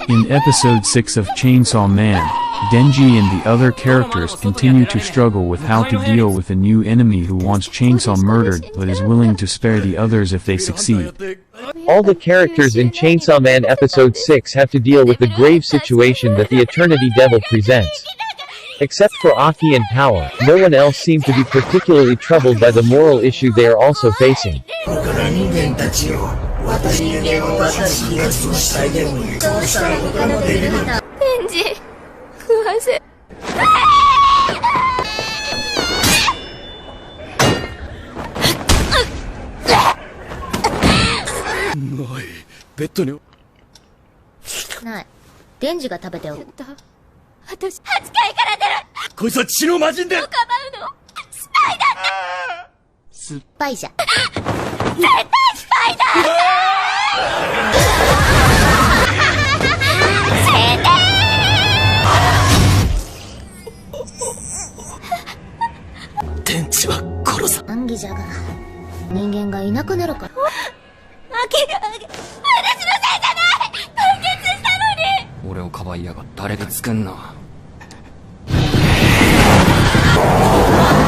In episode 6 of Chainsaw Man, Denji and the other characters continue to struggle with how to deal with a new enemy who wants Chainsaw murdered but is willing to spare the others if they succeed. All the characters in Chainsaw Man episode 6 have to deal with the grave situation that the Eternity Devil presents. Except for Aki and Power, no one else seemed to be particularly troubled by the moral issue they are also facing. ない。デンジが食べておる。私、8階から出る。こいつは血の魔人で。かばうの。スパイだって。スパイじゃ。絶対スパイだ。天地は殺さ。難儀じゃが、人間がいなくなるから。私のせいじゃない。解決したのに。俺をかばいやが誰が作んな。